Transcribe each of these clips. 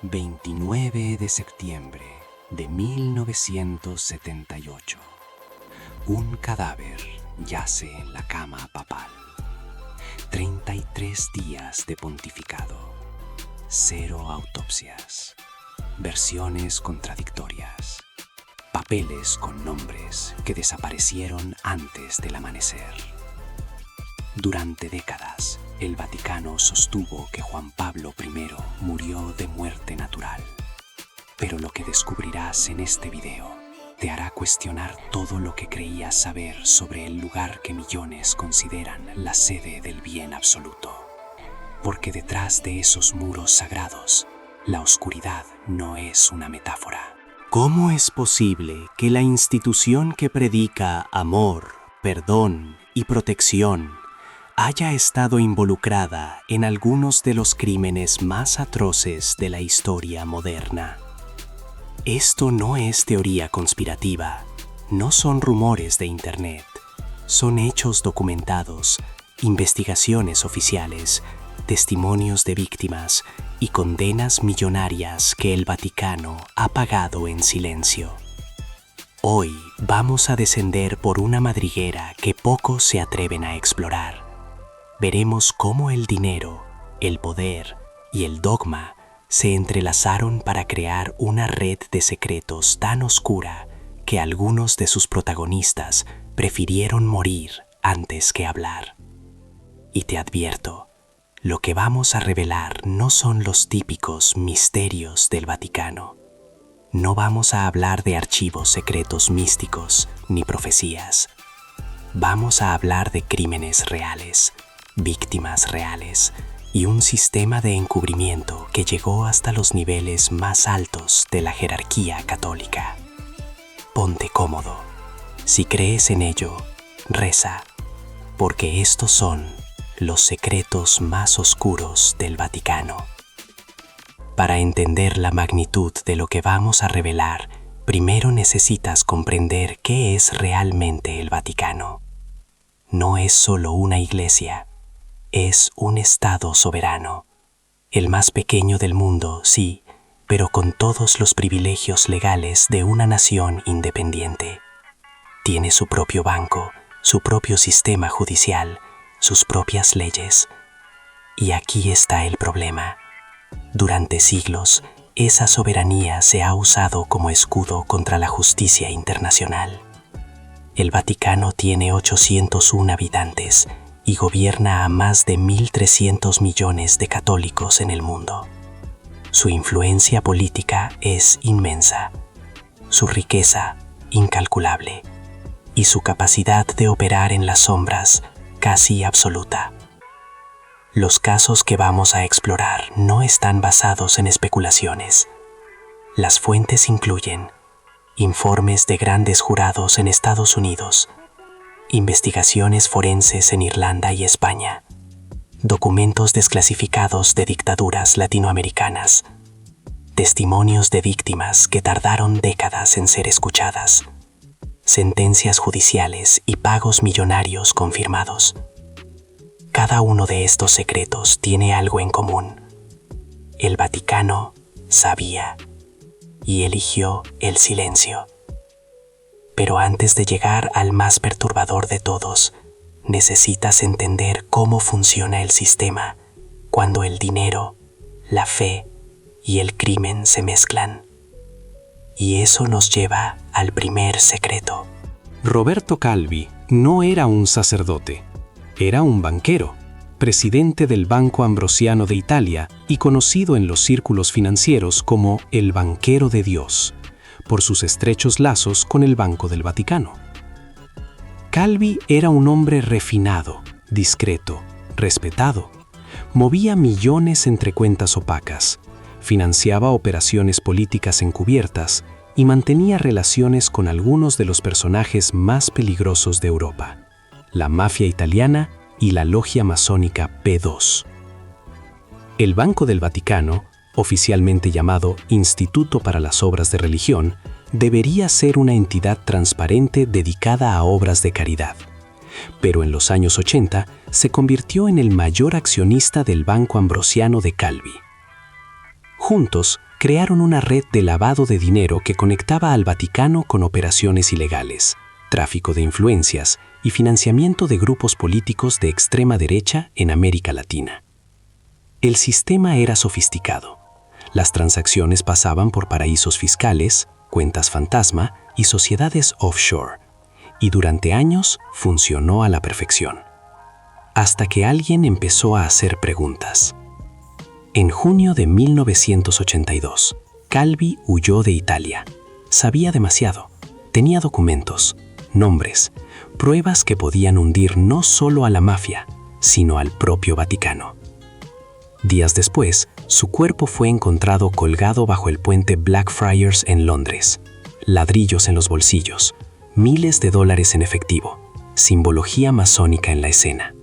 29 de septiembre de 1978. Un cadáver yace en la cama papal. 33 días de pontificado. 0 autopsias. Versiones contradictorias. Papeles con nombres que desaparecieron antes del amanecer. Durante décadas, el Vaticano sostuvo que Juan Pablo I murió de muerte natural. Pero lo que descubrirás en este video te hará cuestionar todo lo que creías saber sobre el lugar que millones consideran la sede del bien absoluto. Porque detrás de esos muros sagrados, la oscuridad no es una metáfora. ¿Cómo es posible que la institución que predica amor, perdón y protección haya estado involucrada en algunos de los crímenes más atroces de la historia moderna? Esto no es teoría conspirativa, no son rumores de Internet, son hechos documentados, investigaciones oficiales, testimonios de víctimas y condenas millonarias que el Vaticano ha pagado en silencio. Hoy vamos a descender por una madriguera que pocos se atreven a explorar. Veremos cómo el dinero, el poder y el dogma se entrelazaron para crear una red de secretos tan oscura que algunos de sus protagonistas prefirieron morir antes que hablar. Y te advierto, lo que vamos a revelar no son los típicos misterios del Vaticano. No vamos a hablar de archivos secretos místicos ni profecías. Vamos a hablar de crímenes reales, víctimas reales y un sistema de encubrimiento que llegó hasta los niveles más altos de la jerarquía católica. Ponte cómodo. Si crees en ello, reza, porque estos son los secretos más oscuros del Vaticano. Para entender la magnitud de lo que vamos a revelar, primero necesitas comprender qué es realmente el Vaticano. No es solo una iglesia, es un Estado soberano. El más pequeño del mundo, sí, pero con todos los privilegios legales de una nación independiente. Tiene su propio banco, su propio sistema judicial, sus propias leyes. Y aquí está el problema. Durante siglos, esa soberanía se ha usado como escudo contra la justicia internacional. El Vaticano tiene 801 habitantes y gobierna a más de 1.300 millones de católicos en el mundo. Su influencia política es inmensa, su riqueza incalculable y su capacidad de operar en las sombras casi absoluta. Los casos que vamos a explorar no están basados en especulaciones. Las fuentes incluyen informes de grandes jurados en Estados Unidos, investigaciones forenses en Irlanda y España, documentos desclasificados de dictaduras latinoamericanas, testimonios de víctimas que tardaron décadas en ser escuchadas, sentencias judiciales y pagos millonarios confirmados. Cada uno de estos secretos tiene algo en común. El Vaticano sabía y eligió el silencio. Pero antes de llegar al más perturbador de todos, necesitas entender cómo funciona el sistema cuando el dinero, la fe y el crimen se mezclan. Y eso nos lleva al primer secreto. Roberto Calvi no era un sacerdote, era un banquero, presidente del Banco Ambrosiano de Italia y conocido en los círculos financieros como el banquero de Dios, por sus estrechos lazos con el Banco del Vaticano. Calvi era un hombre refinado, discreto, respetado. Movía millones entre cuentas opacas, financiaba operaciones políticas encubiertas y mantenía relaciones con algunos de los personajes más peligrosos de Europa, la mafia italiana y la logia masónica P2. El Banco del Vaticano, oficialmente llamado Instituto para las Obras de Religión, debería ser una entidad transparente dedicada a obras de caridad. Pero en los años 80 se convirtió en el mayor accionista del Banco Ambrosiano de Calvi. Juntos crearon una red de lavado de dinero que conectaba al Vaticano con operaciones ilegales, tráfico de influencias y financiamiento de grupos políticos de extrema derecha en América Latina. El sistema era sofisticado. Las transacciones pasaban por paraísos fiscales, cuentas fantasma y sociedades offshore, y durante años funcionó a la perfección. Hasta que alguien empezó a hacer preguntas. En junio de 1982, Calvi huyó de Italia. Sabía demasiado. Tenía documentos, nombres, pruebas que podían hundir no solo a la mafia, sino al propio Vaticano. Días después, su cuerpo fue encontrado colgado bajo el puente Blackfriars en Londres. Ladrillos en los bolsillos, miles de dólares en efectivo, simbología masónica en la escena.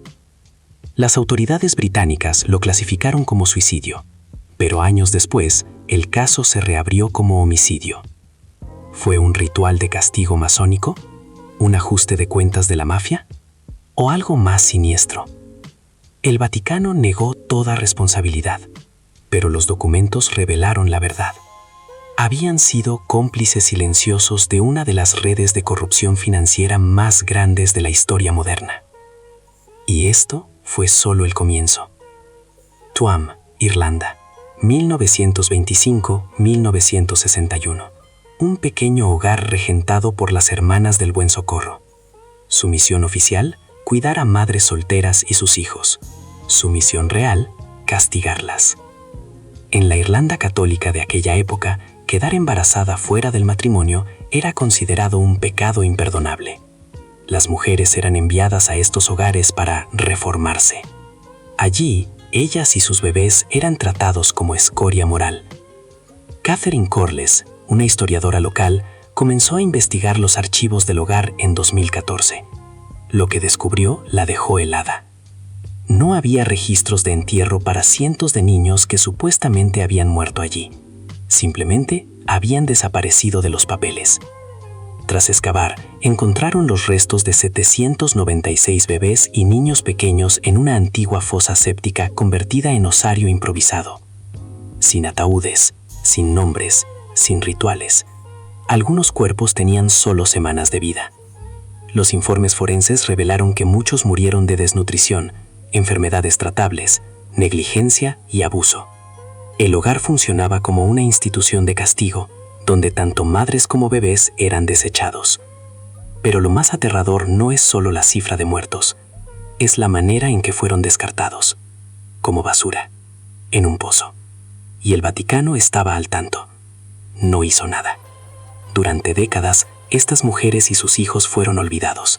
Las autoridades británicas lo clasificaron como suicidio, pero años después, el caso se reabrió como homicidio. ¿Fue un ritual de castigo masónico? ¿Un ajuste de cuentas de la mafia? ¿O algo más siniestro? El Vaticano negó toda responsabilidad, pero los documentos revelaron la verdad. Habían sido cómplices silenciosos de una de las redes de corrupción financiera más grandes de la historia moderna. Y esto fue solo el comienzo. Tuam, Irlanda, 1925-1961. Un pequeño hogar regentado por las Hermanas del Buen Socorro. Su misión oficial, cuidar a madres solteras y sus hijos. Su misión real, castigarlas. En la Irlanda católica de aquella época, quedar embarazada fuera del matrimonio era considerado un pecado imperdonable. Las mujeres eran enviadas a estos hogares para reformarse. Allí, ellas y sus bebés eran tratados como escoria moral. Catherine Corless, una historiadora local, comenzó a investigar los archivos del hogar en 2014. Lo que descubrió la dejó helada. No había registros de entierro para cientos de niños que supuestamente habían muerto allí. Simplemente habían desaparecido de los papeles. Tras excavar, encontraron los restos de 796 bebés y niños pequeños en una antigua fosa séptica convertida en osario improvisado. Sin ataúdes, sin nombres, sin rituales. Algunos cuerpos tenían solo semanas de vida. Los informes forenses revelaron que muchos murieron de desnutrición, enfermedades tratables, negligencia y abuso. El hogar funcionaba como una institución de castigo, donde tanto madres como bebés eran desechados. Pero lo más aterrador no es solo la cifra de muertos, es la manera en que fueron descartados, como basura, en un pozo. Y el Vaticano estaba al tanto. No hizo nada. Durante décadas, estas mujeres y sus hijos fueron olvidados,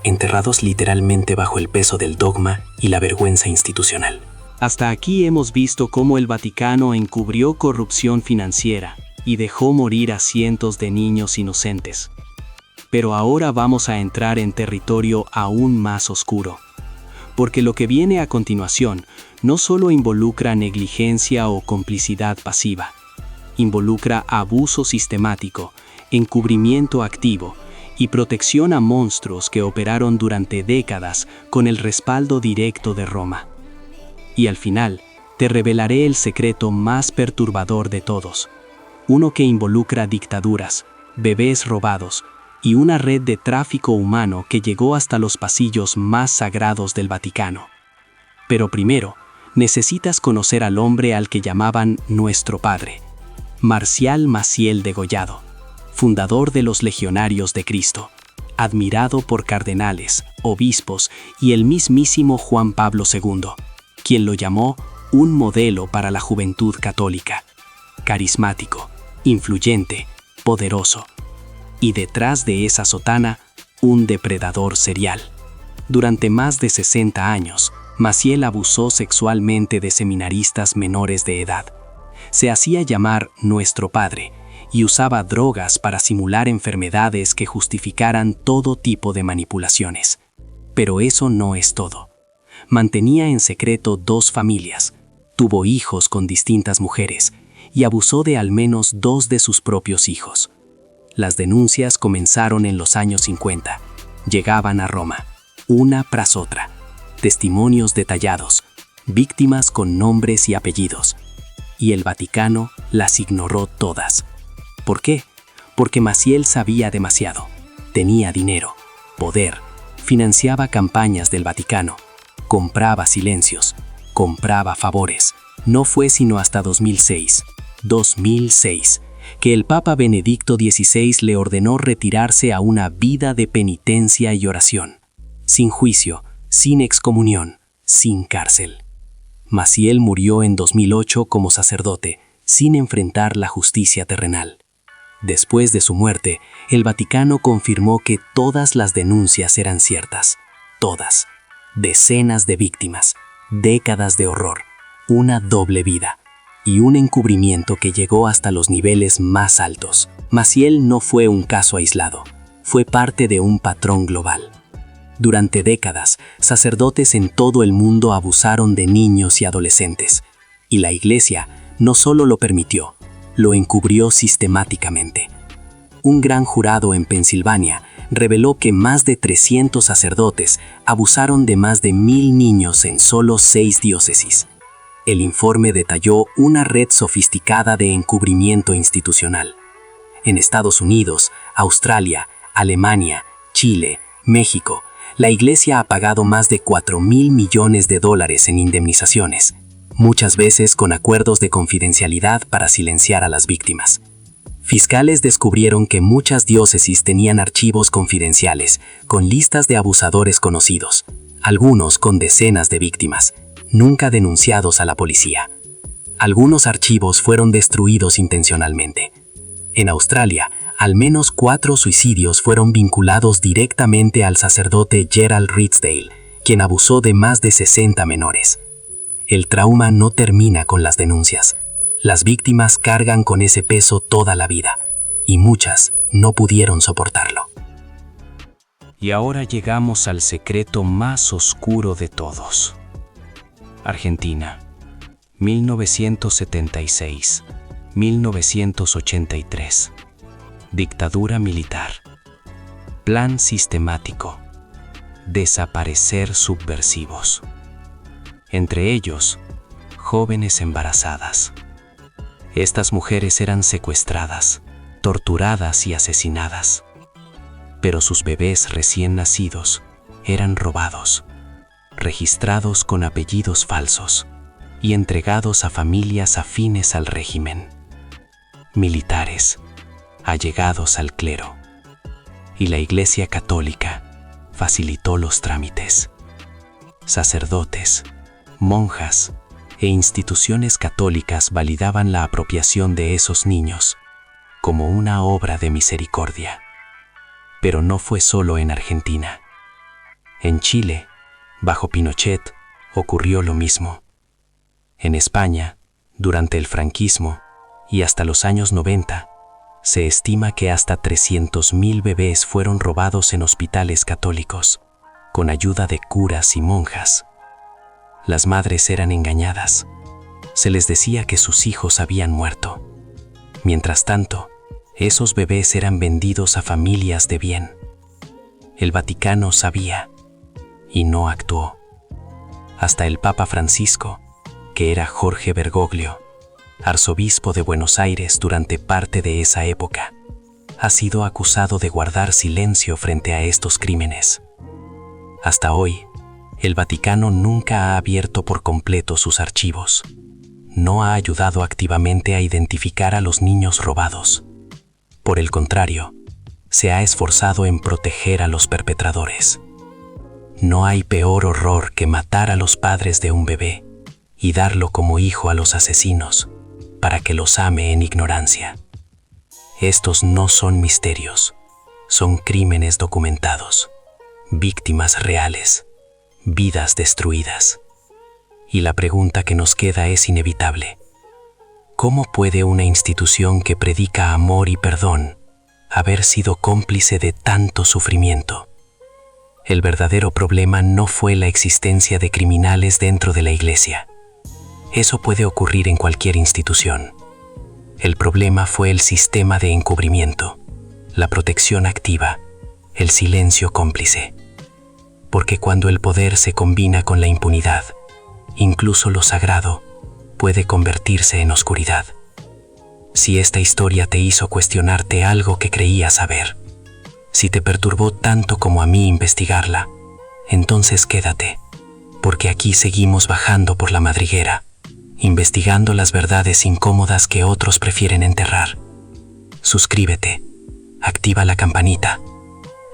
enterrados literalmente bajo el peso del dogma y la vergüenza institucional. Hasta aquí hemos visto cómo el Vaticano encubrió corrupción financiera y dejó morir a cientos de niños inocentes. Pero ahora vamos a entrar en territorio aún más oscuro, porque lo que viene a continuación no solo involucra negligencia o complicidad pasiva, involucra abuso sistemático, encubrimiento activo y protección a monstruos que operaron durante décadas con el respaldo directo de Roma. Y al final, te revelaré el secreto más perturbador de todos, uno que involucra dictaduras, bebés robados y una red de tráfico humano que llegó hasta los pasillos más sagrados del Vaticano. Pero primero, necesitas conocer al hombre al que llamaban Nuestro Padre, Marcial Maciel degollado, fundador de los Legionarios de Cristo, admirado por cardenales, obispos y el mismísimo Juan Pablo II, quien lo llamó un modelo para la juventud católica, carismático, influyente, poderoso. Y detrás de esa sotana, un depredador serial. Durante más de 60 años, Maciel abusó sexualmente de seminaristas menores de edad. Se hacía llamar Nuestro Padre y usaba drogas para simular enfermedades que justificaran todo tipo de manipulaciones. Pero eso no es todo. Mantenía en secreto 2 familias, tuvo hijos con distintas mujeres y abusó de al menos 2 de sus propios hijos. Las denuncias comenzaron en los años 50. Llegaban a Roma, una tras otra. Testimonios detallados, víctimas con nombres y apellidos. y el Vaticano las ignoró todas. ¿Por qué? Porque Maciel sabía demasiado. Tenía dinero, poder, financiaba campañas del Vaticano, compraba silencios, compraba favores. No fue sino hasta 2006, que el Papa Benedicto XVI le ordenó retirarse a una vida de penitencia y oración, sin juicio, sin excomunión, sin cárcel. Maciel murió en 2008 como sacerdote, sin enfrentar la justicia terrenal. Después de su muerte, el Vaticano confirmó que todas las denuncias eran ciertas. Todas. Decenas de víctimas, décadas de horror, una doble vida y un encubrimiento que llegó hasta los niveles más altos. Maciel no fue un caso aislado, fue parte de un patrón global. Durante décadas, sacerdotes en todo el mundo abusaron de niños y adolescentes, y la Iglesia no solo lo permitió, lo encubrió sistemáticamente. Un gran jurado en Pensilvania reveló que más de 300 sacerdotes abusaron de más de 1000 niños en solo 6 diócesis. El informe detalló una red sofisticada de encubrimiento institucional. En Estados Unidos, Australia, Alemania, Chile, México, la Iglesia ha pagado más de $4.000 millones en indemnizaciones, muchas veces con acuerdos de confidencialidad para silenciar a las víctimas. Fiscales descubrieron que muchas diócesis tenían archivos confidenciales con listas de abusadores conocidos, algunos con decenas de víctimas, nunca denunciados a la policía. Algunos archivos fueron destruidos intencionalmente. En Australia, al menos 4 suicidios fueron vinculados directamente al sacerdote Gerald Ridsdale, quien abusó de más de 60 menores. El trauma no termina con las denuncias. Las víctimas cargan con ese peso toda la vida, y muchas no pudieron soportarlo. Y ahora llegamos al secreto más oscuro de todos. Argentina, 1976-1983. Dictadura militar. Plan sistemático. Desaparecer subversivos. Entre ellos, jóvenes embarazadas. Estas mujeres eran secuestradas, torturadas y asesinadas. Pero sus bebés recién nacidos eran robados, registrados con apellidos falsos y entregados a familias afines al régimen. Militares, allegados al clero. Y la Iglesia Católica facilitó los trámites. Sacerdotes, monjas e instituciones católicas validaban la apropiación de esos niños como una obra de misericordia. Pero no fue solo en Argentina. En Chile, bajo Pinochet, ocurrió lo mismo. En España, durante el franquismo y hasta los años 90, se estima que hasta 300.000 bebés fueron robados en hospitales católicos, con ayuda de curas y monjas. Las madres eran engañadas. Se les decía que sus hijos habían muerto. Mientras tanto, esos bebés eran vendidos a familias de bien. El Vaticano sabía y no actuó. Hasta el Papa Francisco, que era Jorge Bergoglio, arzobispo de Buenos Aires durante parte de esa época, ha sido acusado de guardar silencio frente a estos crímenes. Hasta hoy, el Vaticano nunca ha abierto por completo sus archivos. No ha ayudado activamente a identificar a los niños robados. Por el contrario, se ha esforzado en proteger a los perpetradores. No hay peor horror que matar a los padres de un bebé y darlo como hijo a los asesinos para que los ame en ignorancia. Estos no son misterios, son crímenes documentados, víctimas reales, vidas destruidas. Y la pregunta que nos queda es inevitable. ¿Cómo puede una institución que predica amor y perdón haber sido cómplice de tanto sufrimiento? El verdadero problema no fue la existencia de criminales dentro de la Iglesia. Eso puede ocurrir en cualquier institución. El problema fue el sistema de encubrimiento, la protección activa, el silencio cómplice. Porque cuando el poder se combina con la impunidad, incluso lo sagrado puede convertirse en oscuridad. Si esta historia te hizo cuestionarte algo que creías saber, si te perturbó tanto como a mí investigarla, entonces quédate, porque aquí seguimos bajando por la madriguera, investigando las verdades incómodas que otros prefieren enterrar. Suscríbete, activa la campanita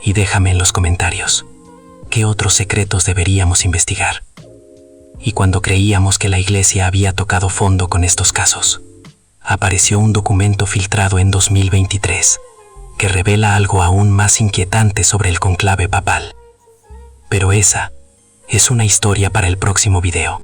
y déjame en los comentarios qué otros secretos deberíamos investigar. Y cuando creíamos que la Iglesia había tocado fondo con estos casos, apareció un documento filtrado en 2023 que revela algo aún más inquietante sobre el conclave papal. Pero esa es una historia para el próximo video.